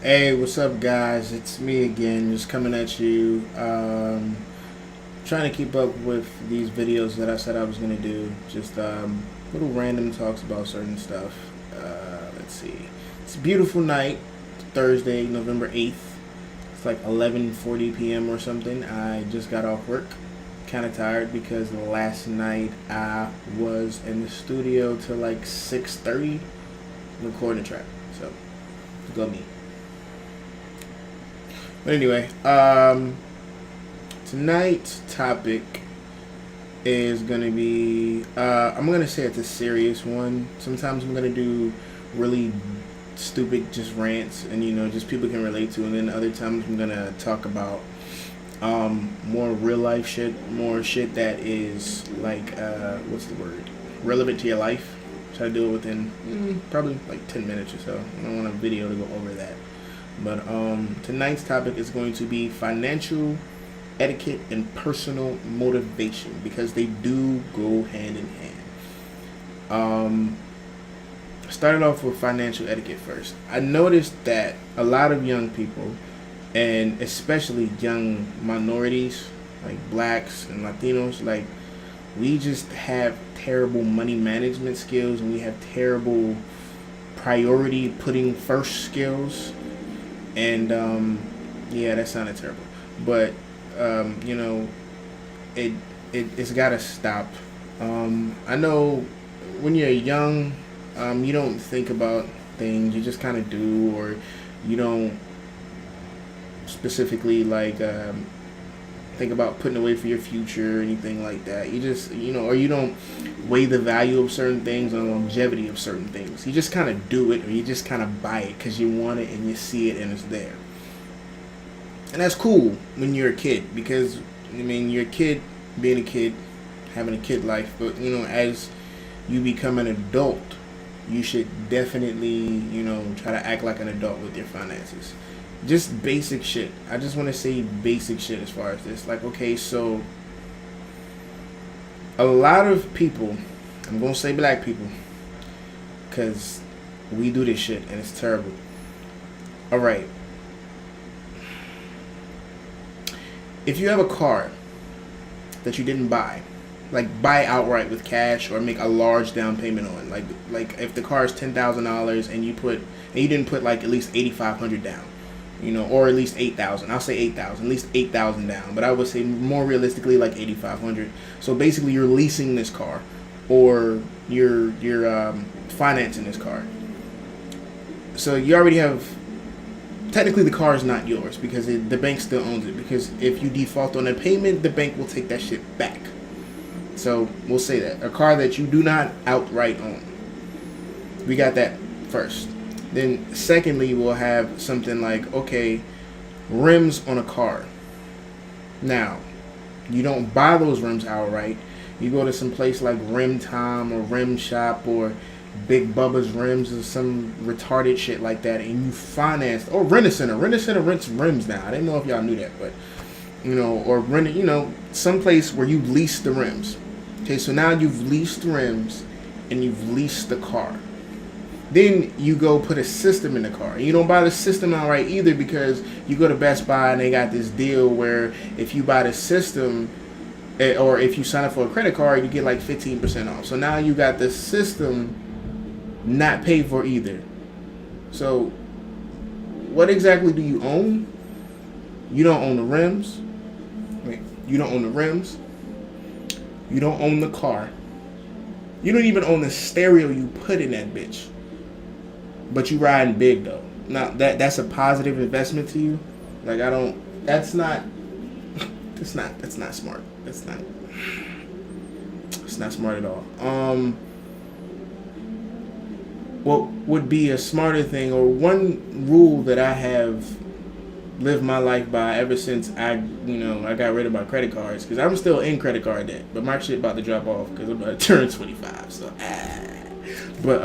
Hey, what's up, guys? It's me again, just coming at you. Trying to keep up with these videos that I said I was gonna do. Just little random talks about certain stuff. Let's see. It's a beautiful night, Thursday, November 8th. It's like 11:40 p.m. or something. I just got off work. Kind of tired because last night I was in the studio till like 6:30 recording a track. So, go me. But anyway, tonight's topic is gonna be I'm gonna say it's a serious one. Sometimes I'm gonna do really stupid just rants and just people can relate to, and then other times I'm gonna talk about more real life shit, more shit that is like what's the word? Relevant to your life. Try to do it within probably like 10 minutes or so. I don't want a video to go over that. But tonight's topic is going to be financial etiquette and personal motivation, because they do go hand in hand. Started off with financial etiquette first. I noticed that a lot of young people, and especially young minorities like blacks and Latinos, like we just have terrible money management skills, and we have terrible priority putting first skills. And yeah, that sounded terrible, but it's gotta stop. I know when you're young, you don't think about things, you just kind of do, or you don't specifically like think about putting away for your future or anything like that. You just or you don't weigh the value of certain things or longevity of certain things. You just kind of do it, or you just kind of buy it because you want it and you see it and it's there. And that's cool when you're a kid, because you're a kid, being a kid, having a kid life. But as you become an adult, you should definitely try to act like an adult with your finances. Just basic shit. I just want to say basic shit as far as this. Like, okay, so a lot of people, I'm going to say black people, because we do this shit and it's terrible. Alright. If you have a car that you didn't buy, like buy outright with cash or make a large down payment on, like if the car is $10,000 and you didn't put like at least $8,500 down, or at least 8,000. I'll say 8,000, at least 8,000 down. But I would say more realistically like 8,500. So basically, you're leasing this car, or you're financing this car. So you already have. Technically, the car is not yours because the bank still owns it. Because if you default on a payment, the bank will take that shit back. So we'll say that a car that you do not outright own. We got that first. Then secondly, we'll have something like, okay, rims on a car. Now, you don't buy those rims outright. You go to some place like Rim Time or Rim Shop or Big Bubba's Rims or some retarded shit like that, and you finance, or Rent-A-Center. Rent-A-Center rents rims now. I didn't know if y'all knew that, but or rent it, some place where you lease the rims. Okay, so now you've leased rims and you've leased the car. Then you go put a system in the car. And you don't buy the system outright either, because you go to Best Buy and they got this deal where if you buy the system, or if you sign up for a credit card, you get like 15% off. So now you got the system not paid for either. So what exactly do you own? You don't own the rims. You don't own the rims. You don't own the car. You don't even own the stereo you put in that bitch. But you riding big though. Now that's a positive investment to you. Like that's not smart. It's not smart at all. What would be a smarter thing, or one rule that I have lived my life by ever since I got rid of my credit cards, because I'm still in credit card debt, but my shit about to drop off because I'm about to turn 25. So, but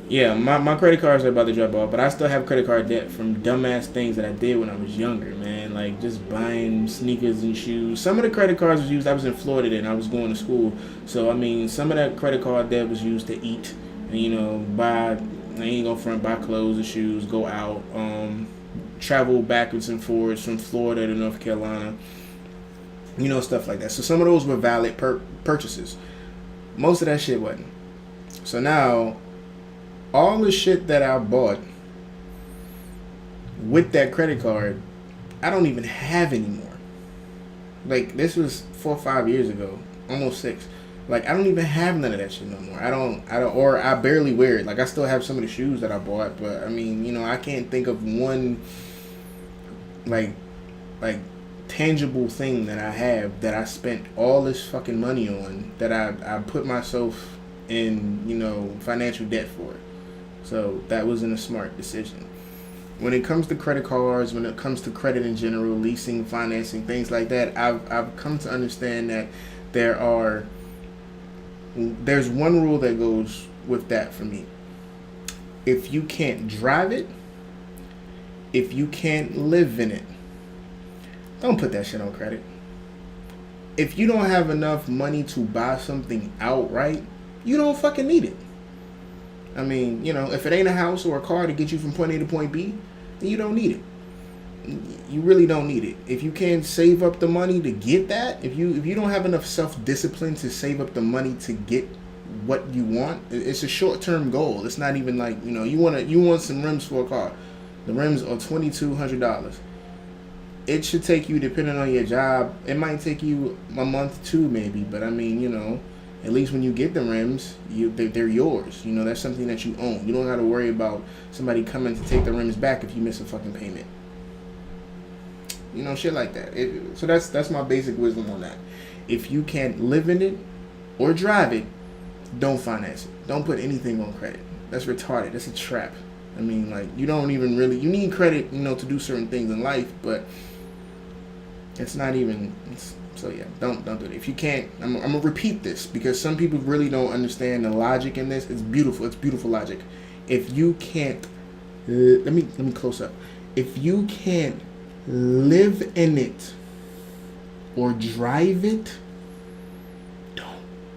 yeah, my credit cards are about to drop off, but I still have credit card debt from dumbass things that I did when I was younger, man. Like just buying sneakers and shoes. Some of the credit cards was used. I was in Florida then. I was going to school, so some of that credit card debt was used to eat, and buy I ain't gonna front, buy clothes and shoes, go out, travel backwards and forwards from Florida to North Carolina, stuff like that. So some of those were valid purchases. Most of that shit wasn't. So now, all the shit that I bought with that credit card, I don't even have anymore. Like, this was 4 or 5 years ago, almost 6. Like, I don't even have none of that shit no more. I don't, or I barely wear it. Like, I still have some of the shoes that I bought, but I mean, I can't think of one, like tangible thing that I have that I spent all this fucking money on, that I put myself in, financial debt for. So that wasn't a smart decision. When it comes to credit cards, when it comes to credit in general, leasing, financing, things like that, I've come to understand that there's one rule that goes with that for me. If you can't drive it, if you can't live in it, don't put that shit on credit. If you don't have enough money to buy something outright, you don't fucking need it. I mean, if it ain't a house or a car to get you from point A to point B, then you don't need it. You really don't need it. If you can't save up the money to get that, if you don't have enough self-discipline to save up the money to get what you want, it's a short-term goal. It's not even like, you want some rims for a car. The rims are $2,200. It should take you, depending on your job, it might take you a month, 2 maybe, but I mean, at least when you get the rims, they're yours. That's something that you own. You don't got to worry about somebody coming to take the rims back if you miss a fucking payment. Shit like that. So that's my basic wisdom on that. If you can't live in it or drive it, don't finance it. Don't put anything on credit. That's retarded. That's a trap. I mean, like, you don't even really, you need credit, to do certain things in life, but it's not even, so yeah, don't do it. If you can't, I'm gonna repeat this because some people really don't understand the logic in this. It's beautiful logic. If you can't, let me close up. If you can't live in it or drive it, don't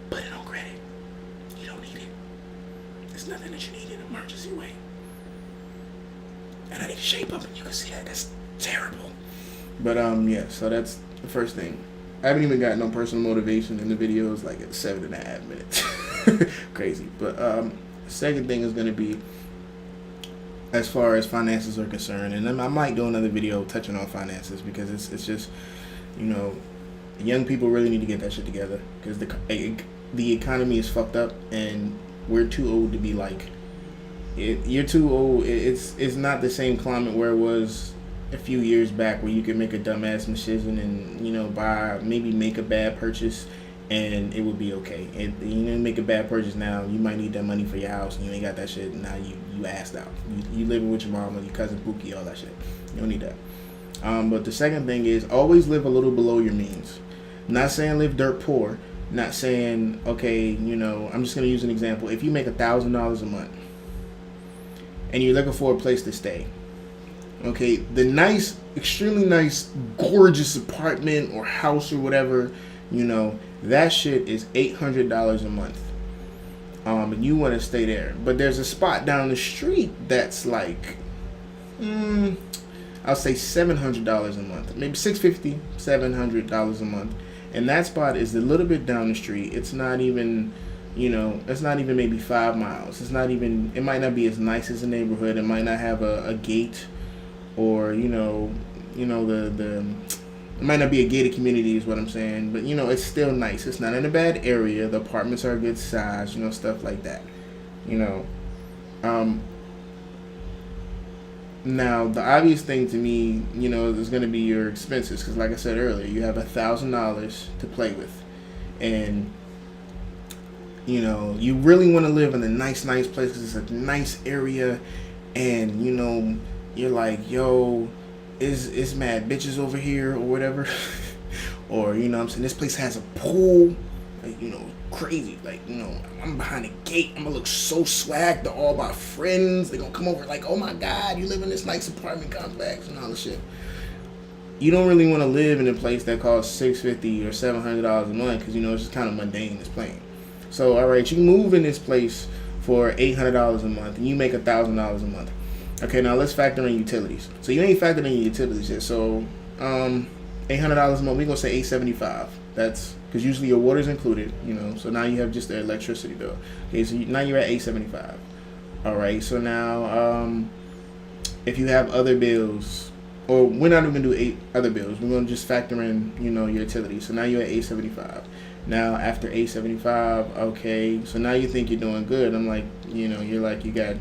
put it on credit. You don't need it. It's nothing that you need in an emergency way. And I need to shape up, and you can see that. That's terrible. But yeah, so that's the first thing. I haven't even got no personal motivation in the videos, like at 7.5 minutes. Crazy. But the second thing is going to be as far as finances are concerned, and then I might do another video touching on finances because it's just, young people really need to get that shit together because the economy is fucked up and we're too old to be like, you're too old. It's not the same climate where it was a few years back where you could make a dumbass decision and make a bad purchase and it would be okay. And make a bad purchase now, you might need that money for your house and you ain't got that shit, and now you assed out. You living with your mom or your cousin Pookie, all that shit. You don't need that. But the second thing is always live a little below your means. Not saying live dirt poor. Not saying, okay, I'm just gonna use an example. If you make $1,000 a month and you're looking for a place to stay, okay, the nice, extremely nice, gorgeous apartment or house or whatever, that shit is $800 a month. And you want to stay there. But there's a spot down the street that's like, I'll say $700 a month. Maybe $650, $700 a month. And that spot is a little bit down the street. It's not even, it's not even maybe 5 miles. It's not even, it might not be as nice as a neighborhood. It might not have a gate or, it might not be a gated community is what I'm saying, but it's still nice. It's not in a bad area. The apartments are a good size, stuff like that. Now the obvious thing to me, is going to be your expenses, because like I said earlier, you have $1,000 to play with, and you really want to live in a nice place because it's a nice area, and you're like, yo, is mad bitches over here or whatever. Or, I'm saying, this place has a pool, like, crazy, like, I'm behind a gate, I'm gonna look so swag to all my friends. They're gonna come over like, oh my god, you live in this nice apartment complex and all this shit. You don't really want to live in a place that costs $650 or $700 a month because, it's just kind of mundane, it's plain. So, alright, you move in this place for $800 a month, and you make $1,000 a month. Okay, now let's factor in utilities. So you ain't factored in your utilities yet. So $800 a month, we're gonna say $875. That's because usually your water's included, you know. So now you have just the electricity bill. Okay, so now you're at $875. All right. So now, if you have other bills, or we're not even gonna do other bills, we're gonna just factor in, you know, your utilities. So now you're at $875. Now after $875, okay. So now you think you're doing good. I'm like, you know, you're like you got.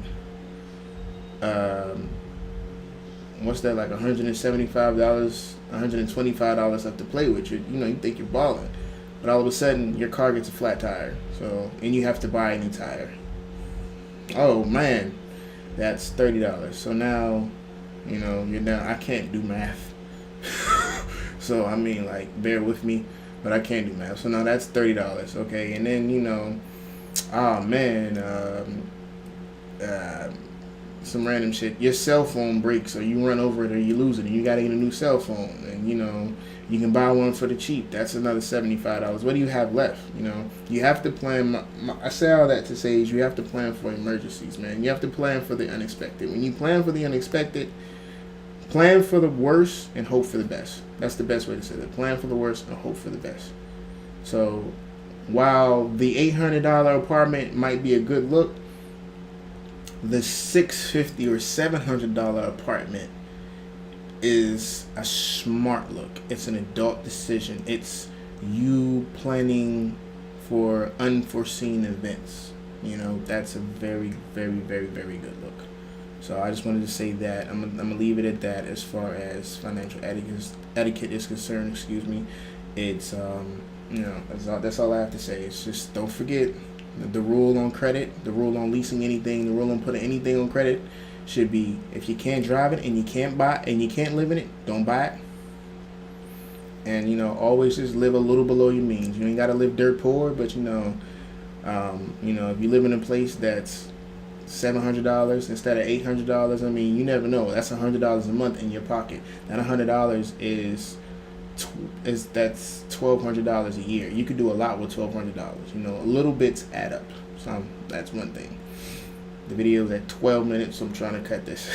What's that, like $175, $125 left to play with? You know, you think you're balling, but all of a sudden your car gets a flat tire, and you have to buy a new tire. Oh man, that's $30. So now, you know, you're down. I can't do math, so I mean, like, bear with me, but I can't do math. So now that's $30, okay, and then, you know, oh man, some random shit. Your cell phone breaks, or you run over it, or you lose it, and you gotta get a new cell phone. And you know, you can buy one for the cheap. That's another $75. What do you have left? You know, you have to plan. I say all that to say is you have to plan for emergencies, man. You have to plan for the unexpected. When you plan for the unexpected, plan for the worst and hope for the best. That's the best way to say that. Plan for the worst and hope for the best. So, while the $800 apartment might be a good look, the $650 or $700 apartment is a smart look. It's an adult decision. It's you planning for unforeseen events. You know, that's a very, very, very, very good look. So I just wanted to say that. I'm gonna leave it at that as far as financial etiquette is concerned. Excuse me. It's you know, that's all I have to say. It's just, don't forget the rule on credit, the rule on leasing anything, the rule on putting anything on credit should be, if you can't drive it and you can't buy and you can't live in it, don't buy it. And, you know, always just live a little below your means. You ain't got to live dirt poor, but, you know, if you live in a place that's $700 instead of $800, I mean, you never know. That's $100 a month in your pocket. That $100 that's $1,200 a year. You could do a lot with $1,200. You know, little bits add up. So that's one thing. The video's at 12 minutes, so I'm trying to cut this.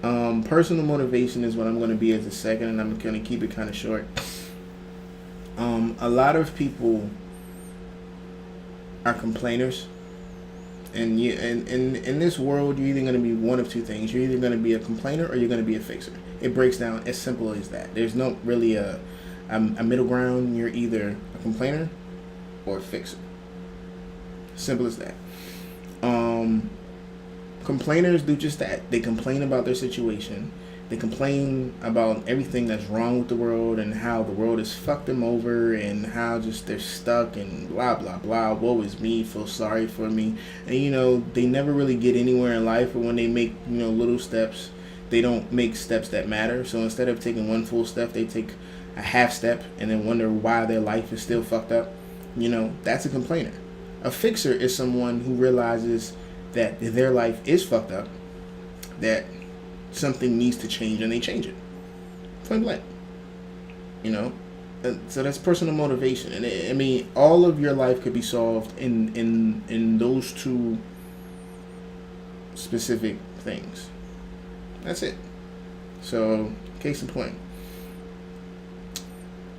Personal motivation is what I'm going to be as a second, and I'm going to keep it kind of short. A lot of people are complainers. And in this world, you're either going to be one of two things. You're either going to be a complainer or you're going to be a fixer. It breaks down as simple as that. There's no really a middle ground. You're either a complainer or a fixer. Simple as that. Complainers do just that. They complain about their situation. They complain about everything that's wrong with the world and how the world has fucked them over and how just they're stuck and blah, blah, blah. Woe is me. Feel sorry for me. And, you know, they never really get anywhere in life. Or when they make, you know, little steps, they don't make steps that matter. So instead of taking one full step, they take a half step and then wonder why their life is still fucked up. You know, that's a complainer. A fixer is someone who realizes that their life is fucked up, that something needs to change, and they change it. Point blank. You know? So that's personal motivation. And I mean, all of your life could be solved in those two specific things. That's it. So, case in point.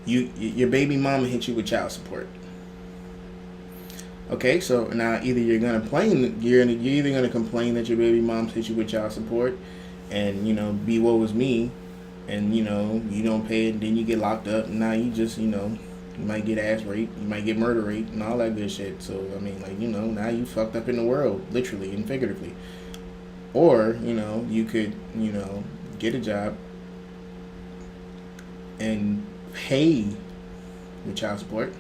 Your baby mama hit you with child support. Okay, so now either you're either gonna complain that your baby mom's hit you with child support, and, you know, be woe is me, and, you know, you don't pay it, and then you get locked up, and now you just, you know, you might get ass raped, you might get murder raped, and all that good shit. So I mean, like, you know, now you fucked up in the world, literally and figuratively. Or, you know, you could, you know, get a job and pay your child support,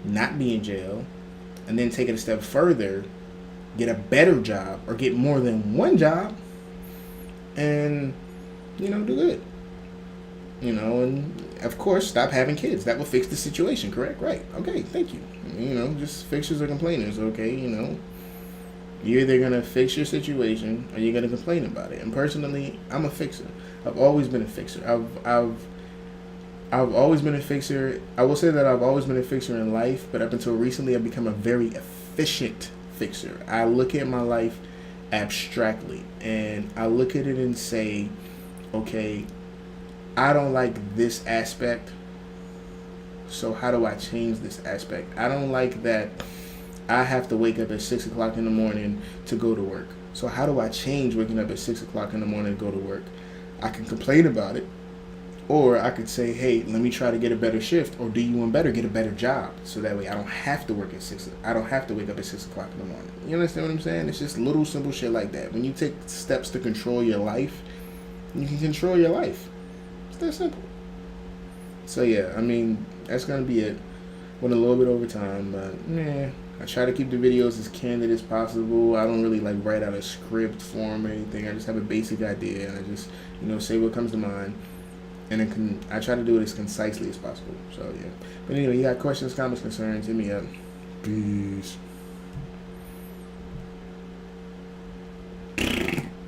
not be in jail, and then take it a step further, get a better job or get more than one job, and, you know, do good. You know, and of course, stop having kids. That will fix the situation, correct? Right. Okay, thank you. You know, just fixers or complainers, okay? You know, you're either going to fix your situation or you're going to complain about it. And personally, I'm a fixer. I've always been a fixer. I've always been a fixer. I will say that I've always been a fixer in life, but up until recently, I've become a very efficient efficient fixer. I look at my life abstractly, and I look at it and say, okay, I don't like this aspect, so how do I change this aspect? I don't like that I have to wake up at 6 o'clock in the morning to go to work. So how do I change waking up at 6 o'clock in the morning to go to work? I can complain about it, or I could say, hey, let me try to get a better shift, or do you want better, get a better job, so that way I don't have to work at 6. I don't have to wake up at 6 o'clock in the morning. You understand what I'm saying? It's just little simple shit like that. When you take steps to control your life, you can control your life. It's that simple. So yeah, I mean, that's gonna be it. Went a little bit over time, but I try to keep the videos as candid as possible. I don't really like write out a script form or anything. I just have a basic idea, and I just say what comes to mind, and I try to do it as concisely as possible. So yeah. But anyway, you got questions, comments, concerns, hit me up. Peace.